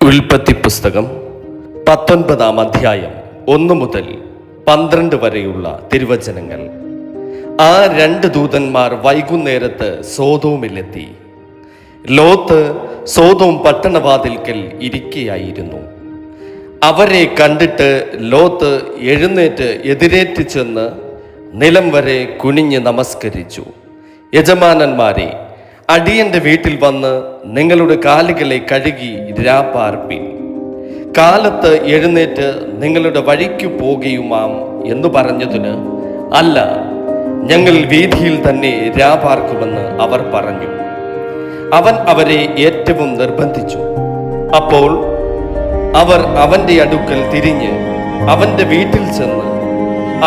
ഉൽപ്പത്തി പുസ്തകം 19 അധ്യായം 1 മുതൽ 12 വരെയുള്ള തിരുവചനങ്ങൾ. ആ 2 ദൂതന്മാർ വൈകുന്നേരത്ത് സോദോമിലെത്തി. ലോത്ത് സോദോം പട്ടണവാതിൽക്കൽ ഇരിക്കുകയായിരുന്നു. അവരെ കണ്ടിട്ട് ലോത്ത് എഴുന്നേറ്റ് എതിരേറ്റ് ചെന്ന് നിലം വരെ കുനിഞ്ഞ് നമസ്കരിച്ചു. യജമാനന്മാരെ, അടിയന്റെ വീട്ടിൽ വന്ന് നിങ്ങളുടെ കാലുകളെ കഴുകി രാപ്പാർപ്പിൻ. കാലത്ത് എഴുന്നേറ്റ് നിങ്ങളുടെ വഴിക്കു പോകുകയുമാം എന്ന് പറഞ്ഞതിന്, അല്ല, ഞങ്ങൾ വീഥിയിൽ തന്നെ രാപാർക്കുമെന്ന് അവർ പറഞ്ഞു. അവൻ അവരെ ഏറ്റവും നിർബന്ധിച്ചു. അപ്പോൾ അവർ അവന്റെ അടുക്കൽ തിരിഞ്ഞ് അവന്റെ വീട്ടിൽ ചെന്ന്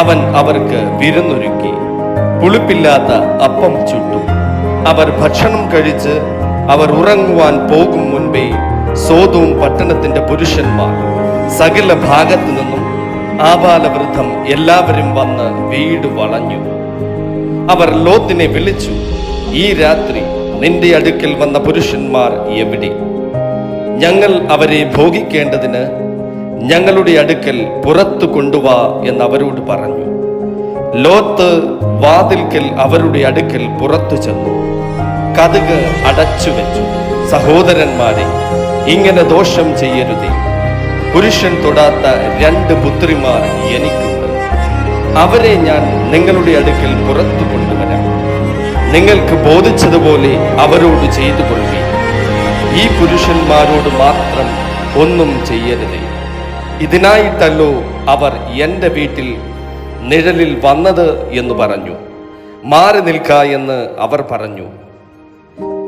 അവൻ അവർക്ക് വിരുന്നൊരുക്കി. പുളിപ്പില്ലാത്ത അപ്പം ചുട്ടു. അവർ ഭക്ഷണം കഴിച്ച് അവർ ഉറങ്ങുവാൻ പോകും മുൻപേ സോദോം പട്ടണത്തിന്റെ പുരുഷന്മാർ സകല ഭാഗത്തു നിന്നും ആബാലവൃദ്ധം എല്ലാവരും വന്ന് വീട് വളഞ്ഞു. അവർ ലോത്തിനെ വിളിച്ചു, ഈ രാത്രി നിന്റെ അടുക്കൽ വന്ന പുരുഷന്മാർ എവിടെ? ഞങ്ങൾ അവരെ ഭോഗിക്കേണ്ടതിന് ഞങ്ങളുടെ അടുക്കൽ പുറത്തു കൊണ്ടുവാ എന്ന് അവരോട് പറഞ്ഞു. ലോത്ത് വാതിൽക്കൽ അവരുടെ അടുക്കൽ പുറത്തു ചെന്നു കതക് അടച്ചു വെച്ചു. സഹോദരന്മാരെ, ഇങ്ങനെ ദോഷം ചെയ്യരുതേ. പുരുഷൻ തൊടാത്ത 2 പുത്രിമാർ എനിക്കുണ്ട്. അവരെ ഞാൻ നിങ്ങളുടെ അടുക്കൽ പുറത്തു കൊണ്ടുവരാം. നിങ്ങൾക്ക് ബോധിച്ചതുപോലെ അവരോട് ചെയ്തു കൊള്ളുവീൻ. ഈ പുരുഷന്മാരോട് മാത്രം ഒന്നും ചെയ്യരുതേ. ഇതിനായിട്ടല്ലോ അവർ എൻ്റെ വീട്ടിൽ നിഴലിൽ വന്നത് എന്ന് പറഞ്ഞു. മാറി നിൽക്ക എന്ന് അവർ പറഞ്ഞു.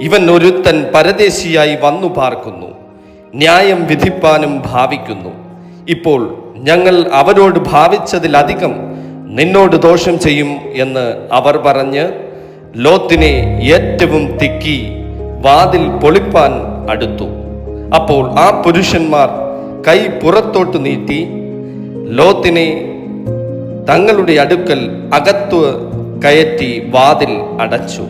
ഇവൻ ഒരുത്തൻ പരദേശിയായി വന്നു പാർക്കുന്നു, ന്യായം വിധിപ്പാനും ഭാവിക്കുന്നു. ഇപ്പോൾ ഞങ്ങൾ അവരോട് ഭാവിച്ചതിലധികം നിന്നോട് ദോഷം ചെയ്യും എന്ന് അവർ പറഞ്ഞ് ലോത്തിനെ ഏറ്റവും തിക്കി വാതിൽ പൊളിപ്പാൻ അടുത്തു. അപ്പോൾ ആ പുരുഷന്മാർ കൈ പുറത്തോട്ട് നീട്ടി ലോത്തിനെ തങ്ങളുടെ അടുക്കൽ അകത്തു കയറ്റി വാതിൽ അടച്ചു.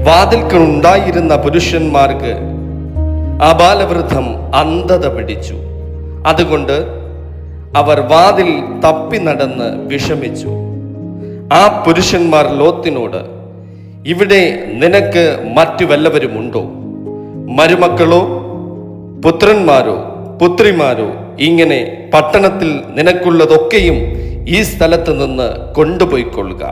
വാതിൽക്കൽ ഉണ്ടായിരുന്ന പുരുഷന്മാർക്ക് ആബാലവൃദ്ധം അന്ധത പിടിച്ചു. അതുകൊണ്ട് അവർ വാതിൽ തപ്പി നടന്ന് വിഷമിച്ചു. ആ പുരുഷന്മാർ ലോത്തിനോട്, ഇവിടെ നിനക്ക് മറ്റു വല്ലവരുമുണ്ടോ? മരുമക്കളോ പുത്രന്മാരോ പുത്രിമാരോ? ഇങ്ങനെ പട്ടണത്തിൽ നിനക്കുള്ളതൊക്കെയും ഈ സ്ഥലത്ത് നിന്ന് കൊണ്ടുപോയിക്കൊള്ളുക.